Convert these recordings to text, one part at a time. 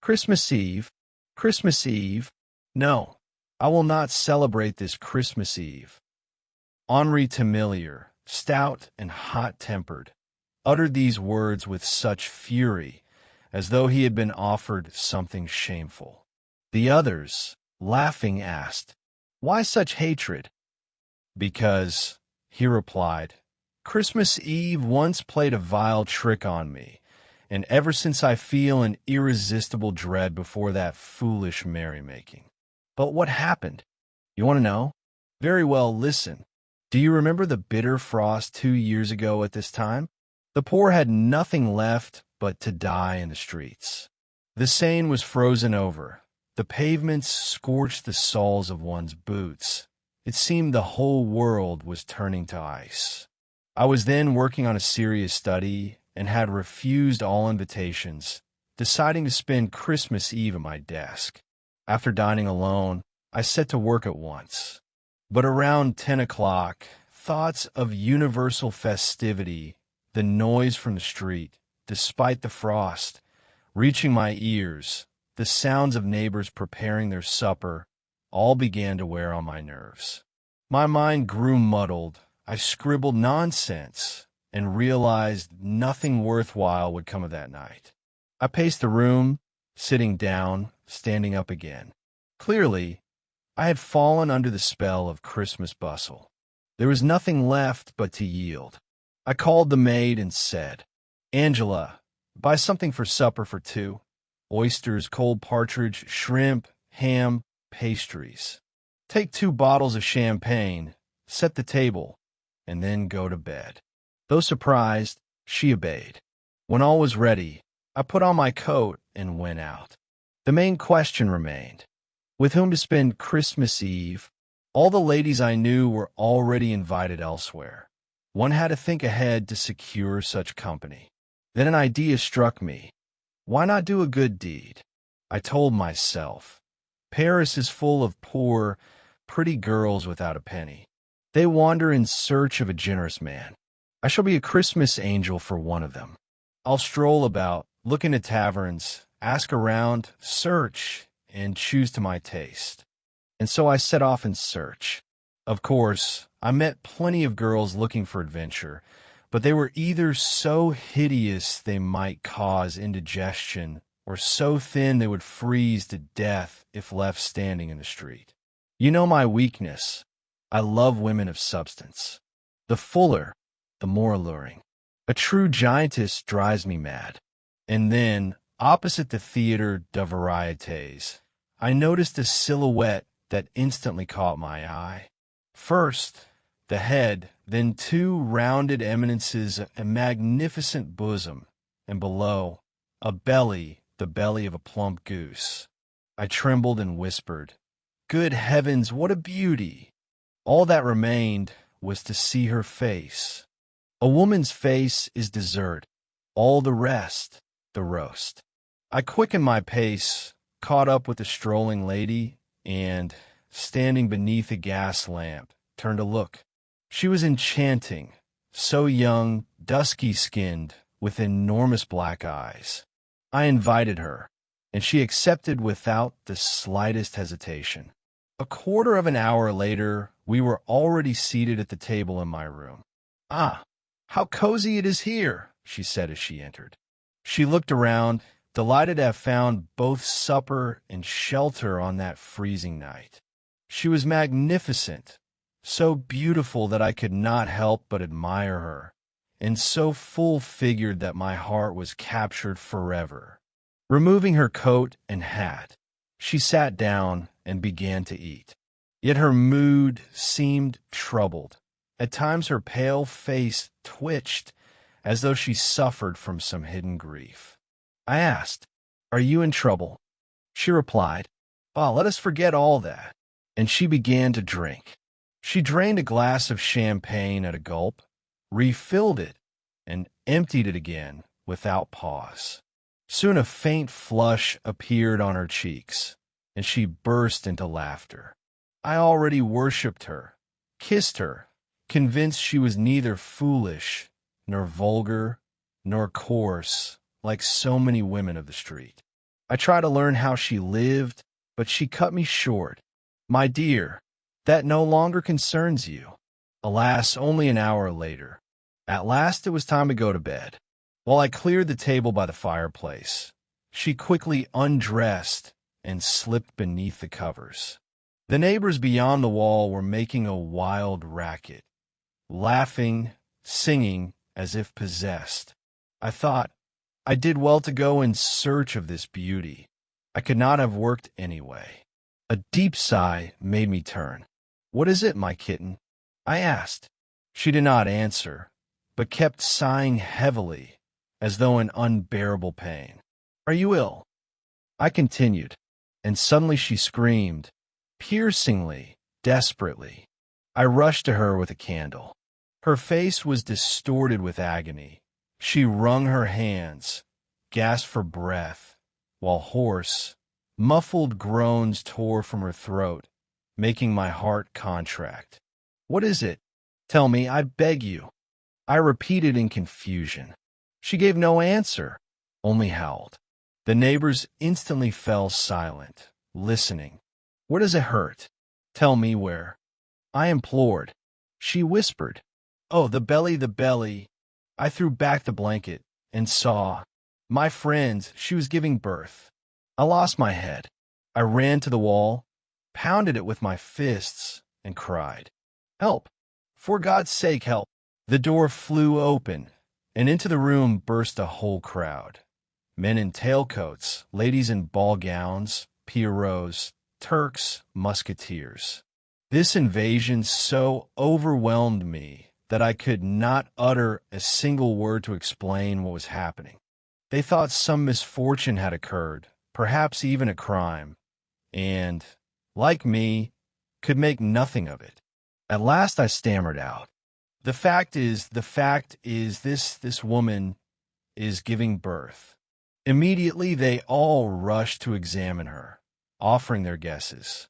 Christmas Eve, Christmas Eve. No, I will not celebrate this Christmas Eve. Henri Tamillier, stout and hot-tempered, uttered these words with such fury, as though he had been offered something shameful. The others, laughing, asked, "Why such hatred?" "Because," he replied, "Christmas Eve once played a vile trick on me, and ever since I feel an irresistible dread before that foolish merrymaking." "But what happened? You want to know? Very well, listen. Do you remember the bitter frost 2 years ago at this time? The poor had nothing left but to die in the streets. The Seine was frozen over. The pavements scorched the soles of one's boots. It seemed the whole world was turning to ice. I was then working on a serious study and had refused all invitations, deciding to spend Christmas Eve at my desk. After dining alone, I set to work at once. But around 10 o'clock, thoughts of universal festivity, the noise from the street, despite the frost, reaching my ears, the sounds of neighbors preparing their supper, all began to wear on my nerves. My mind grew muddled. I scribbled nonsense and realized nothing worthwhile would come of that night. I paced the room, sitting down, standing up again. Clearly, I had fallen under the spell of Christmas bustle. There was nothing left but to yield. I called the maid and said, "Angela, buy something for supper for two. Oysters, cold partridge, shrimp, ham, pastries. Take 2 bottles of champagne, set the table, and then go to bed." Though surprised, she obeyed. When all was ready, I put on my coat and went out. The main question remained: with whom to spend Christmas Eve? All the ladies I knew were already invited elsewhere. One had to think ahead to secure such company. Then an idea struck me. Why not do a good deed? I told myself, Paris is full of poor, pretty girls without a penny. They wander in search of a generous man. I shall be a Christmas angel for one of them. I'll stroll about, look into taverns, ask around, search, and choose to my taste. And so I set off in search. Of course, I met plenty of girls looking for adventure, but they were either so hideous they might cause indigestion, or so thin they would freeze to death if left standing in the street. You know my weakness. I love women of substance. The fuller, the more alluring. A true giantess drives me mad. And then, opposite the Theatre de Varietés, I noticed a silhouette that instantly caught my eye. First, the head, then 2 rounded eminences, a magnificent bosom, and below, a belly, the belly of a plump goose. I trembled and whispered, "Good heavens, what a beauty!" All that remained was to see her face. A woman's face is dessert, all the rest, the roast. I quickened my pace, caught up with the strolling lady, and, standing beneath a gas lamp, turned to look. She was enchanting, so young, dusky-skinned, with enormous black eyes. I invited her, and she accepted without the slightest hesitation. A quarter of an hour later, we were already seated at the table in my room. "Ah, how cozy it is here," she said as she entered. She looked around, delighted to have found both supper and shelter on that freezing night. She was magnificent, so beautiful that I could not help but admire her, and so full-figured that my heart was captured forever. Removing her coat and hat, she sat down and began to eat. Yet her mood seemed troubled. At times her pale face twitched, as though she suffered from some hidden grief. I asked, "Are you in trouble?" She replied, "Ah, let us forget all that." And she began to drink. She drained a glass of champagne at a gulp, refilled it, and emptied it again without pause. Soon a faint flush appeared on her cheeks, and she burst into laughter. I already worshipped her, kissed her, convinced she was neither foolish, nor vulgar, nor coarse, like so many women of the street. I tried to learn how she lived, but she cut me short. My dear, that no longer concerns you. Alas, only an hour later. At last it was time to go to bed. While I cleared the table by the fireplace, she quickly undressed and slipped beneath the covers. The neighbors beyond the wall were making a wild racket, laughing, singing as if possessed. I thought, I did well to go in search of this beauty. I could not have worked anyway. A deep sigh made me turn. "What is it, my kitten?" I asked. She did not answer, but kept sighing heavily, as though in unbearable pain. "Are you ill?" I continued, and suddenly she screamed, piercingly, desperately. I rushed to her with a candle. Her face was distorted with agony. She wrung her hands, gasped for breath, while hoarse, muffled groans tore from her throat, making my heart contract. "What is it? Tell me, I beg you." I repeated in confusion. She gave no answer, only howled. The neighbors instantly fell silent, listening. "Where does it hurt? Tell me where." I implored. She whispered, "Oh, the belly, the belly." I threw back the blanket and saw, my friend, she was giving birth. I lost my head. I ran to the wall, pounded it with my fists, and cried, "Help! For God's sake, help!" The door flew open, and into the room burst a whole crowd. Men in tailcoats, ladies in ball gowns, pierrots, Turks, musketeers. This invasion so overwhelmed me that I could not utter a single word to explain what was happening. They thought some misfortune had occurred, perhaps even a crime, and, like me, could make nothing of it. At last I stammered out, the fact is, this woman is giving birth." Immediately they all rushed to examine her, offering their guesses.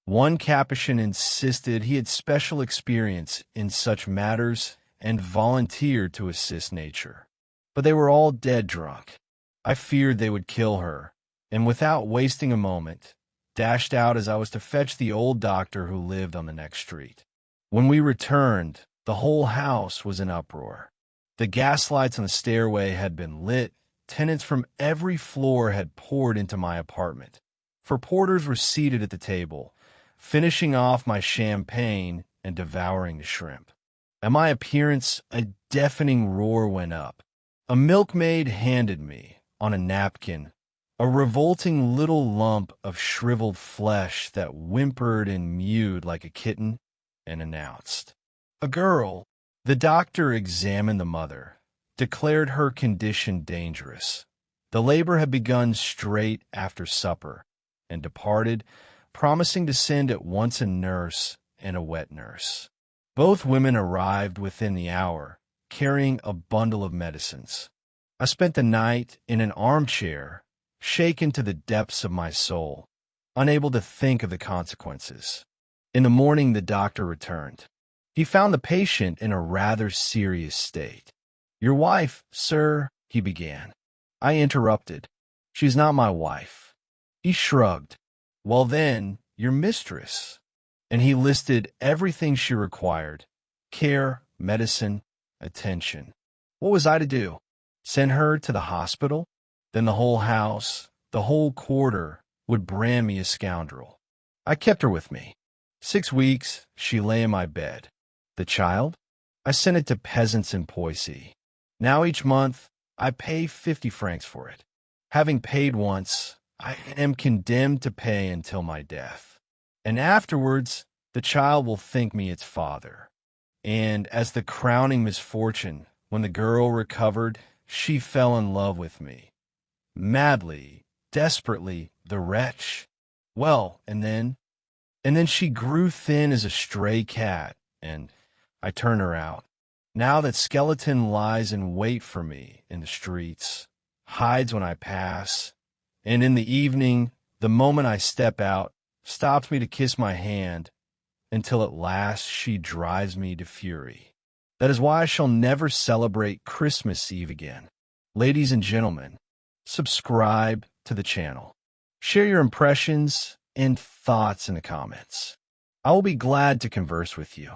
One Capuchin insisted he had special experience in such matters and volunteered to assist nature. But they were all dead drunk. I feared they would kill her, and without wasting a moment, dashed out as I was to fetch the old doctor who lived on the next street. When we returned, the whole house was in uproar. The gas lights on the stairway had been lit, tenants from every floor had poured into my apartment. For porters were seated at the table, finishing off my champagne and devouring the shrimp. At my appearance, a deafening roar went up. A milkmaid handed me, on a napkin, a revolting little lump of shriveled flesh that whimpered and mewed like a kitten, and announced, "A girl." The doctor examined the mother, declared her condition dangerous. The labor had begun straight after supper, and departed, promising to send at once a nurse and a wet nurse. Both women arrived within the hour, carrying a bundle of medicines. I spent the night in an armchair, shaken to the depths of my soul, unable to think of the consequences. In the morning the doctor returned. He found the patient in a rather serious state. "Your wife, sir," he began. I interrupted. "She's not my wife." He shrugged. "Well then, your mistress." And he listed everything she required: care, medicine, attention. What was I to do? Send her to the hospital? Then the whole house, the whole quarter, would brand me a scoundrel. I kept her with me. 6 weeks, she lay in my bed. The child? I sent it to peasants in Poissy. Now each month, I pay 50 francs for it. Having paid once, I am condemned to pay until my death. And afterwards, the child will think me its father. And as the crowning misfortune, when the girl recovered, she fell in love with me. Madly, desperately, the wretch. Well, and then she grew thin as a stray cat, and I turned her out. Now that skeleton lies in wait for me in the streets, hides when I pass, and in the evening, the moment I step out, stops me to kiss my hand, until at last she drives me to fury. That is why I shall never celebrate Christmas Eve again. Ladies and gentlemen, subscribe, to the channel. Share your impressions and thoughts in the comments. I will be glad to converse with you.